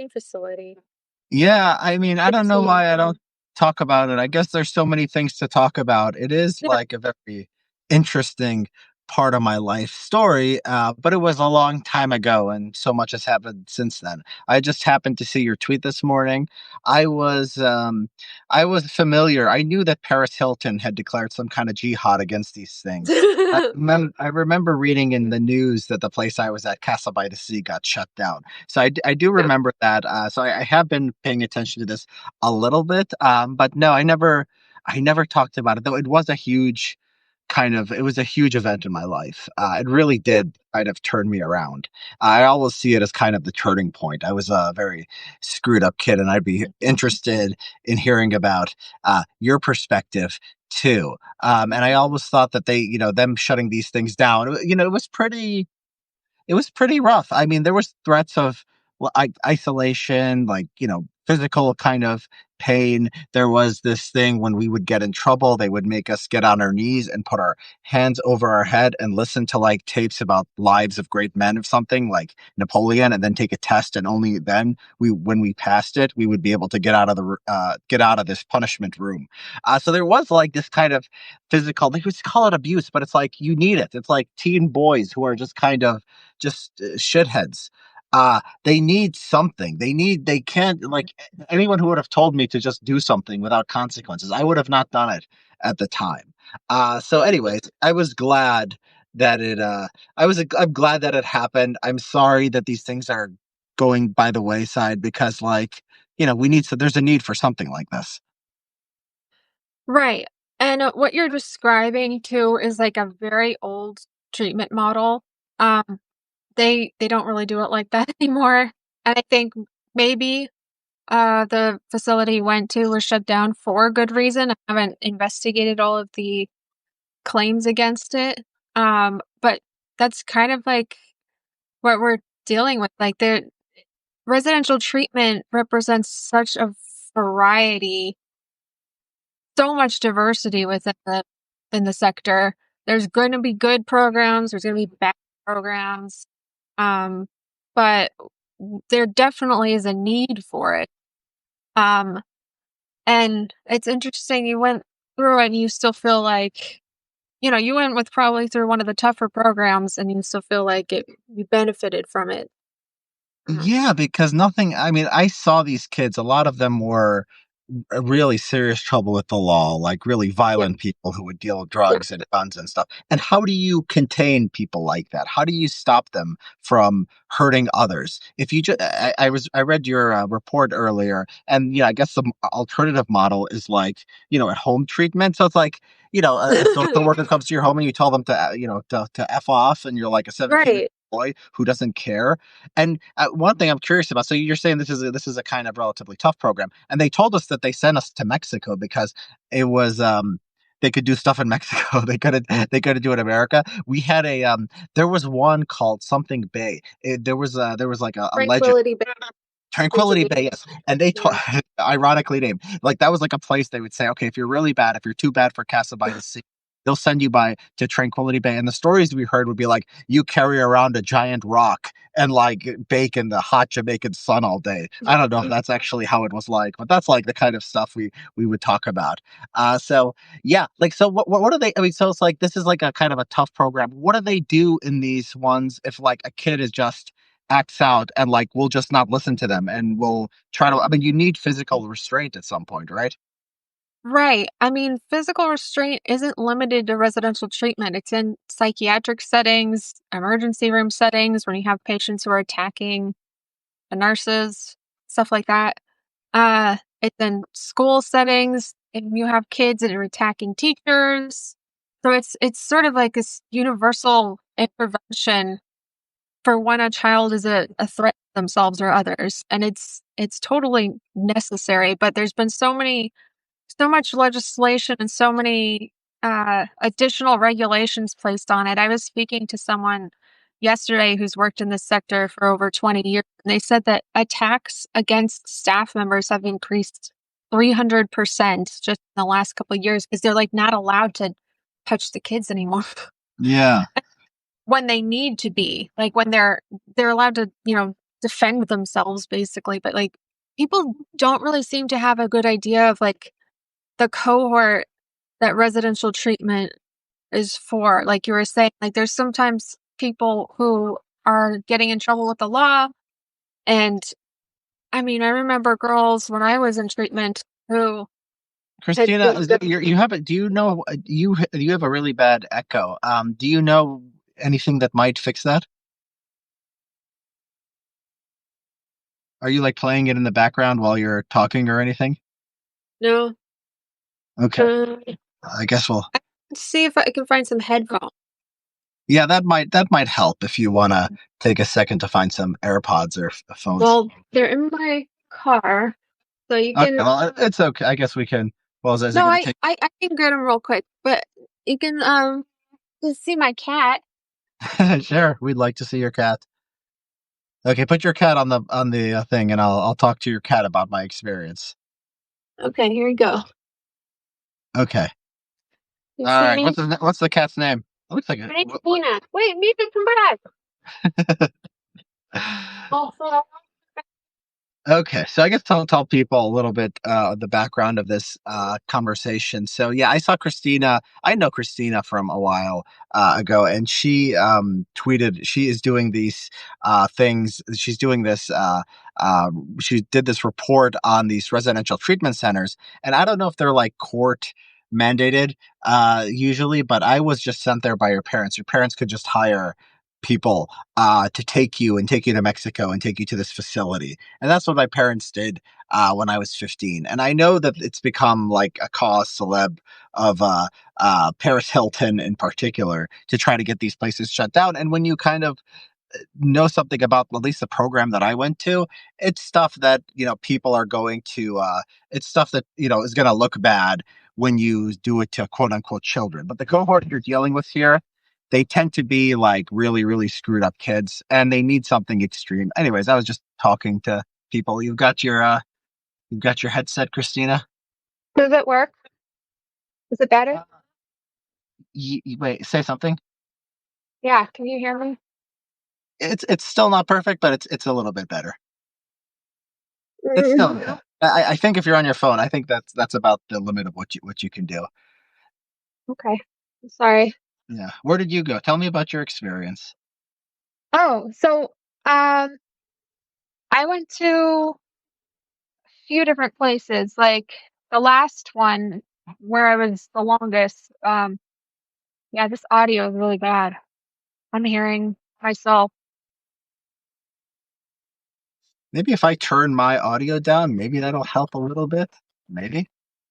treatment facility. Yeah, I mean, I Good don't to know see you. why I don't talk about it. I guess there's so many things to talk about. It is Yeah. like a very interesting part of my life story, but it was a long time ago, and so much has happened since then. I just happened to see your tweet this morning. I was, um, I was familiar. I knew that Paris Hilton had declared some kind of jihad against these things. I remember reading in the news that the place I was at, Casa by the Sea, got shut down. So I do Yeah. remember that. So I have been paying attention to this a little bit, but no, I never talked about it. Though it was a huge it was a huge event in my life. It really Yeah. did kind of turn me around. I always see it as kind of the turning point. I was a very screwed up kid, and I'd be interested in hearing about your perspective too. And I always thought that them shutting these things down, it was pretty rough. I mean, there was threats of isolation, like, physical kind of pain. There was this thing when we would get in trouble, they would make us get on our knees and put our hands over our head and listen to like tapes about lives of great men of something like Napoleon, and then take a test. And only then when we passed it, we would be able to get out of this punishment room. So there was like this kind of physical, they would call it abuse, but it's like you need it. It's like teen boys who are just shitheads. They need something. They can't, like, anyone who would have told me to just do something without consequences, I would have not done it at the time. So anyways, I was glad that I'm glad that it happened. I'm sorry that these things are going by the wayside because, like, there's a need for something like this. Right. And what you're describing too is like a very old treatment model. Um, they don't really do it like that anymore. And I think maybe the facility you went to was shut down for a good reason. I haven't investigated all of the claims against it. But that's kind of like what we're dealing with. Like the residential treatment represents such a variety, so much diversity within the sector. There's going to be good programs, there's going to be bad programs. Um, but there definitely is a need for it. Um, and it's interesting you went through it and you still feel like, you went with probably through one of the tougher programs and you still feel like you benefited from it. Mhm. Yeah, because nothing, I mean, I saw these kids, a lot of them were really serious trouble with the law, like really Yeah. violent people who would deal Yeah. drugs and guns and stuff. And how do you contain people like that? How do you stop them from hurting others? If you just, I read your report earlier, and I guess the alternative model is like, at home treatment. So it's like, a social worker comes to your home and you tell them to, to f off, and you're like a 17 Right. boy who doesn't care. And one thing I'm curious about, so you're saying this is a kind of relatively tough program, and they told us that they sent us to Mexico because it was they could do stuff in Mexico. They couldn't do it in America. We had there was one called something Bay. There was like a legend. Tranquility Base, Tranquility Pennsylvania. Bay, yes. And they taught, Yeah. ironically named, like that was like a place they would say, okay, if you're really bad, if you're too bad for Casa by the Sea, they'll send you by to Tranquility Bay. And the stories we heard would be like, you carry around a giant rock and like bake in the hot Jamaican sun all day. I don't know if that's actually how it was like, but that's like the kind of stuff we would talk about. So yeah, like, so what do they? I mean, so it's like this is like a kind of a tough program. What do they do in these ones if like a kid is just acts out and like we'll just not listen to them and we'll try to, I mean, you need physical restraint at some point, right? Right. I mean, physical restraint isn't limited to residential treatment. It's in psychiatric settings, emergency room settings, when you have patients who are attacking the nurses, stuff like that. It's in school settings, if you have kids that are attacking teachers. So it's sort of like this universal intervention for when a child is a threat to themselves or others. And it's totally necessary. But there's been so much legislation and so many additional regulations placed on it. I was speaking to someone yesterday who's worked in this sector for over 20 years, and they said that attacks against staff members have increased 300% just in the last couple of years because they're like not allowed to touch the kids anymore Yeah. when they need to be. Like when they're allowed to, defend themselves basically, but like people don't really seem to have a good idea of like the cohort that residential treatment is for. Like you were saying, like there's sometimes people who are getting in trouble with the law. And I mean, I remember girls when I was in treatment who had Christina, been, is it, you have it? Do you know you have a really bad echo? Do you know anything that might fix that? Are you like playing it in the background while you're talking or anything? no, Okay, uh, I guess we'll. let's see if I can find some headphones. Yeah, that might help if you want to take a second to find some AirPods or phones. Well, they're in my car, so you Okay, can. well, it's okay. I guess we can. Well, is it No, going to take? I can get them real quick, but you can just see my cat. Sure, we'd like to see your cat. Okay, put your cat on the thing, and I'll talk to your cat about my experience. Okay, here you go. Okay. You All see right. me? What's the cat's name? It looks like My a. name's Tina. Wait, Mika, come back. Oh, so Okay, so I guess tell people a little bit the background of this conversation. So yeah, I saw Christina. I know Christina from a while ago, and she tweeted she is doing these things. She's doing this. She did this report on these residential treatment centers, and I don't know if they're like court mandated usually, but I was just sent there by your parents. Your parents could just hire people to take you to Mexico and take you to this facility, and that's what my parents did when I was 15. And I know that it's become like a cause celeb of Paris Hilton in particular to try to get these places shut down. And when you kind of know something about at least the program that I went to, it's stuff that people are going to. It's stuff that is going to look bad when you do it to quote unquote children. But the cohort you're dealing with here, they tend to be like really really screwed up kids, and they need something extreme. Anyways, I was just talking to people. You've got your headset, Christina. does it work? Is it better? Wait, say something. Yeah, can you hear me? It's still not perfect, but it's a little bit better. It's still. Mm, I think if you're on your phone, I think that's about the limit of what you can do. okay. I'm sorry. Yeah. Where did you go? Tell me about your experience. Oh, so um I went to a few different places. Like the last one where I was the longest, yeah, this audio is really bad. I'm hearing myself. Maybe if I turn my audio down, maybe that'll help a little bit. Maybe.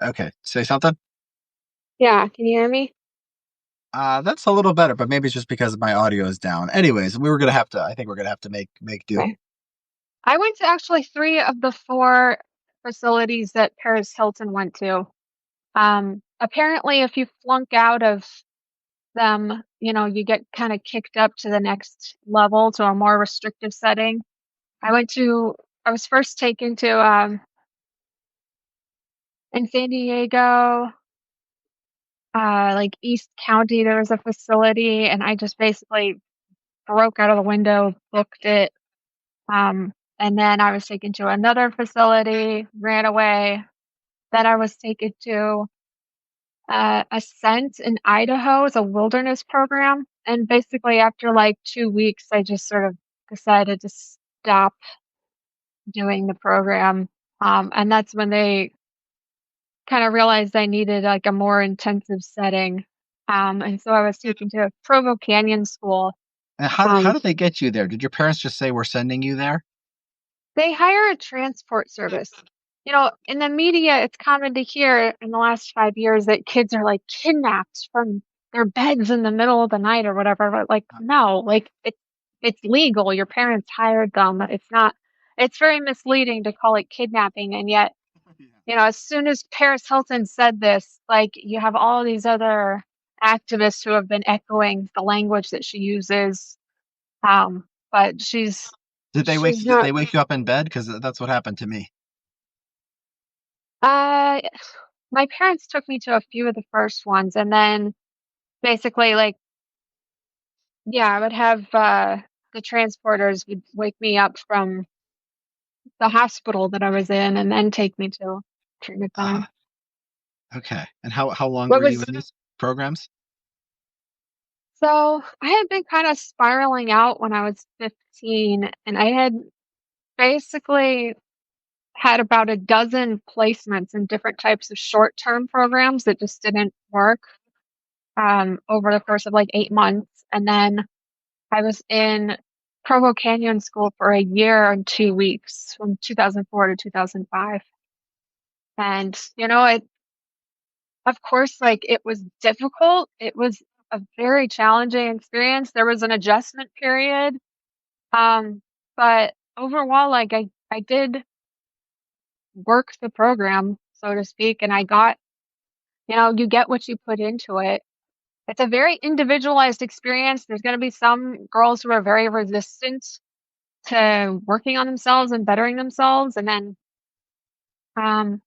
Okay. Say something. Yeah, can you hear me? That's a little better, but maybe it's just because my audio is down. Anyways, we were gonna have to. I think we're gonna have to make do. Okay. I went to actually three of the four facilities that Paris Hilton went to. Apparently, if you flunk out of them, you get kind of kicked up to the next level to a more restrictive setting. I went to, I was first taken to, in San Diego, like East County, there was a facility, and I just basically broke out of the window, booked it. Um, and then I was taken to another facility, ran away. Then I was taken to Ascent in Idaho. It's a wilderness program. And basically, after like 2 weeks, I just sort of decided to stop doing the program. And that's when they kind of realized I needed like a more intensive setting. And so I was taken to Provo Canyon School. And how Um, did they get you there? Did your parents just say we're sending you there? they hire a transport service. In the media, it's common to hear in the last 5 years that kids are like kidnapped from their beds in the middle of the night or whatever. But like, no, like it's legal. Your parents hired them. It's not. It's very misleading to call it kidnapping, and yet as soon as Paris Hilton said this, like you have all these other activists who have been echoing the language that she uses. But she's Did not. they wake you up in bed? Because that's what happened to me. Uh, my parents took me to a few of the first ones, and then basically, like, yeah, I would have. the transporters would wake me up from the hospital that I was in and then take me to treatment center. Ah, okay. And how long What were you was in these programs? so I had been kind of spiraling out when I was 15, and I had basically had about a dozen placements in different types of short-term programs that just didn't work over the course of like 8 months. And then I was in Provo Canyon School for a year and 2 weeks from 2004 to 2005. And, it, of course, like it was difficult. It was a very challenging experience. There was an adjustment period. Um, but overall, like I did work the program, so to speak, and I got, you get what you put into it. It's a very individualized experience. There's going to be some girls who are very resistant to working on themselves and bettering themselves. And then, um,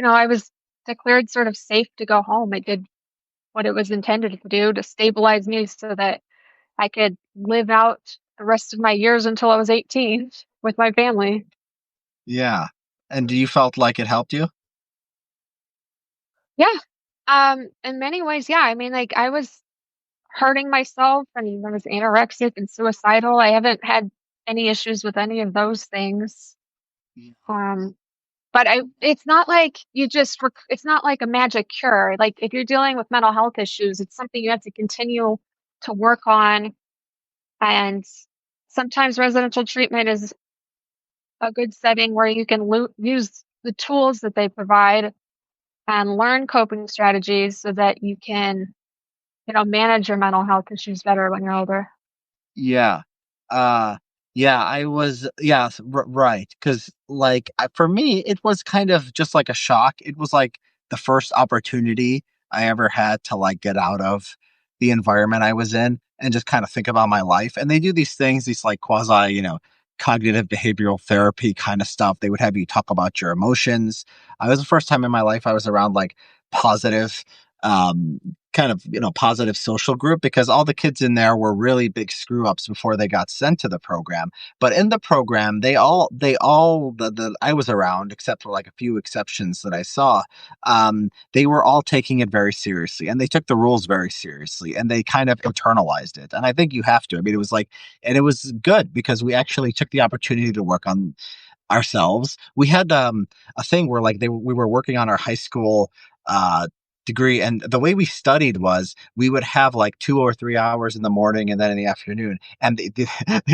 I was declared sort of safe to go home. It did what it was intended to do to stabilize me so that I could live out the rest of my years until I was 18 with my family. Yeah. And do you felt like it helped you? Yeah. In many ways, yeah. I mean, like I was hurting myself and I was anorexic and suicidal. I haven't had any issues with any of those things. Yeah. Um, but it's not like it's not like a magic cure. Like if you're dealing with mental health issues, it's something you have to continue to work on. And sometimes residential treatment is a good setting where you can use the tools that they provide and learn coping strategies so that you can, manage your mental health issues better when you're older. Yeah. Uh, yeah, I was yes, right. Because like, for me, it was kind of just like a shock. It was like the first opportunity I ever had to, like, get out of the environment I was in and just kinda think about my life, and they do these things, these, like, quasi, cognitive behavioral therapy kinda stuff. They would have you talk about your emotions. It was the first time in my life I was around, like, positive, um, kind of, positive social group because all the kids in there were really big screw ups before they got sent to the program. But in the program, they all the I was around, except for like a few exceptions that I saw, they were all taking it very seriously and they took the rules very seriously and they kind of internalized it. And I think you have to. I mean, it was like, and it was good because we actually took the opportunity to work on ourselves. We had a thing where like we were working on our high school uh degree, and the way we studied was we would have like 2 or 3 hours in the morning and then in the afternoon, and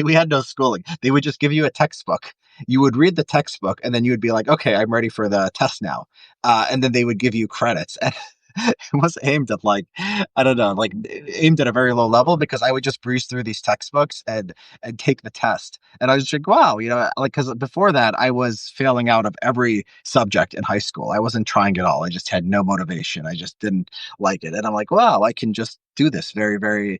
we had no schooling. They would just give you a textbook. You would read the textbook and then you would be like, okay, I'm ready for the test now. And then they would give you credits. And it was aimed at like, I don't know, like aimed at a very low level because I would just breeze through these textbooks and take the test. And I was like, wow, like, because before that, I was failing out of every subject in high school. I wasn't trying at all. I just had no motivation. I just didn't like it. And I'm like, wow, I can just do this very, very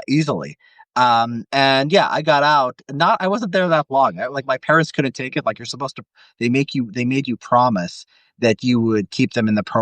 easily. And yeah, I got out. Not, I wasn't there that long. Like my parents couldn't take it. Like you're supposed to, they made you promise that you would keep them in the program